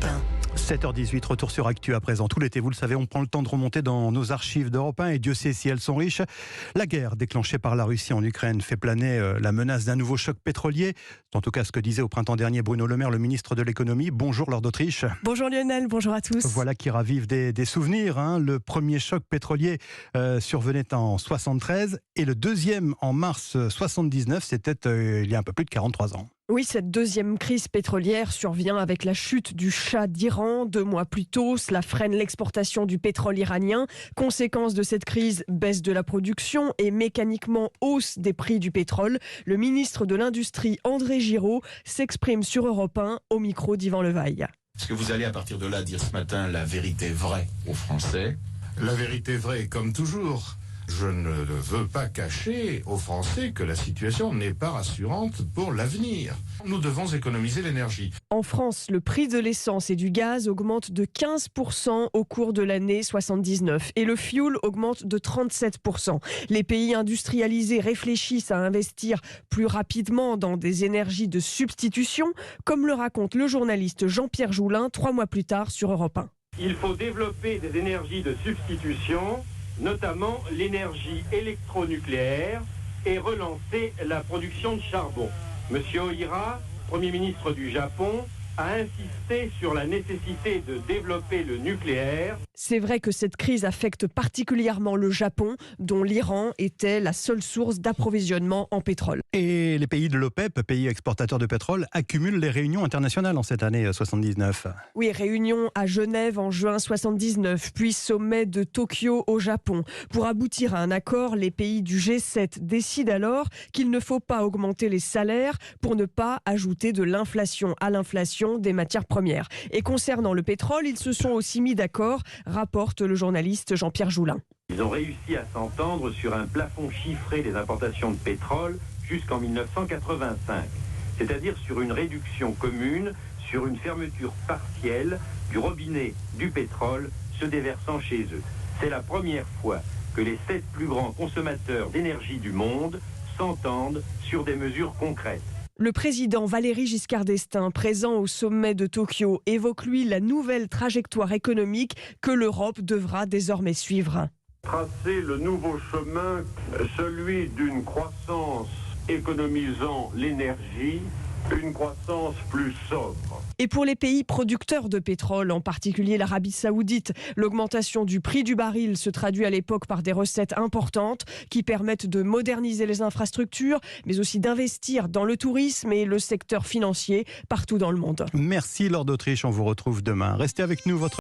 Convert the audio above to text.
Europe 1. 7h18, retour sur Actu à présent. Tout l'été, vous le savez, on prend le temps de remonter dans nos archives d'Europe 1 et Dieu sait si elles sont riches. La guerre déclenchée par la Russie en Ukraine fait planer la menace d'un nouveau choc pétrolier. C'est en tout cas ce que disait au printemps dernier Bruno Le Maire, le ministre de l'économie. Bonjour Lord d'Autriche. Bonjour Lionel, bonjour à tous. Voilà qui ravive des souvenirs. Le premier choc pétrolier survenait en 73 et le deuxième en mars 79, c'était il y a un peu plus de 43 ans. Oui, cette deuxième crise pétrolière survient avec la chute du Shah d'Iran 2 mois plus tôt. Cela freine l'exportation du pétrole iranien. Conséquence de cette crise, baisse de la production et mécaniquement hausse des prix du pétrole. Le ministre de l'Industrie, André Giraud, s'exprime sur Europe 1 au micro d'Yvan Levaille. Est-ce que vous allez à partir de là dire ce matin la vérité vraie aux Français? La vérité vraie, comme toujours. Je ne veux pas cacher aux Français que la situation n'est pas rassurante pour l'avenir. Nous devons économiser l'énergie. En France, le prix de l'essence et du gaz augmente de 15% au cours de l'année 79 et le fioul augmente de 37%. Les pays industrialisés réfléchissent à investir plus rapidement dans des énergies de substitution, comme le raconte le journaliste Jean-Pierre Joulin 3 mois plus tard sur Europe 1. Il faut développer des énergies de substitution, notamment l'énergie électronucléaire, et relancer la production de charbon. Monsieur Ohira, Premier ministre du Japon, a insisté sur la nécessité de développer le nucléaire. C'est vrai que cette crise affecte particulièrement le Japon, dont l'Iran était la seule source d'approvisionnement en pétrole. Et les pays de l'OPEP, pays exportateurs de pétrole, accumulent les réunions internationales en cette année 79. Oui, réunion à Genève en juin 79, puis sommet de Tokyo au Japon. Pour aboutir à un accord, les pays du G7 décident alors qu'il ne faut pas augmenter les salaires pour ne pas ajouter de l'inflation à l'inflation des matières premières. Et concernant le pétrole, ils se sont aussi mis d'accord, rapporte le journaliste Jean-Pierre Joulin. Ils ont réussi à s'entendre sur un plafond chiffré des importations de pétrole jusqu'en 1985, c'est-à-dire sur une réduction commune, sur une fermeture partielle du robinet du pétrole se déversant chez eux. C'est la première fois que les 7 plus grands consommateurs d'énergie du monde s'entendent sur des mesures concrètes. Le président Valéry Giscard d'Estaing, présent au sommet de Tokyo, évoque lui la nouvelle trajectoire économique que l'Europe devra désormais suivre. Tracer le nouveau chemin, celui d'une croissance économisant l'énergie, une croissance plus sobre. Et pour les pays producteurs de pétrole, en particulier l'Arabie Saoudite, l'augmentation du prix du baril se traduit à l'époque par des recettes importantes qui permettent de moderniser les infrastructures, mais aussi d'investir dans le tourisme et le secteur financier partout dans le monde. Merci Lord d'Autriche, on vous retrouve demain. Restez avec nous, votre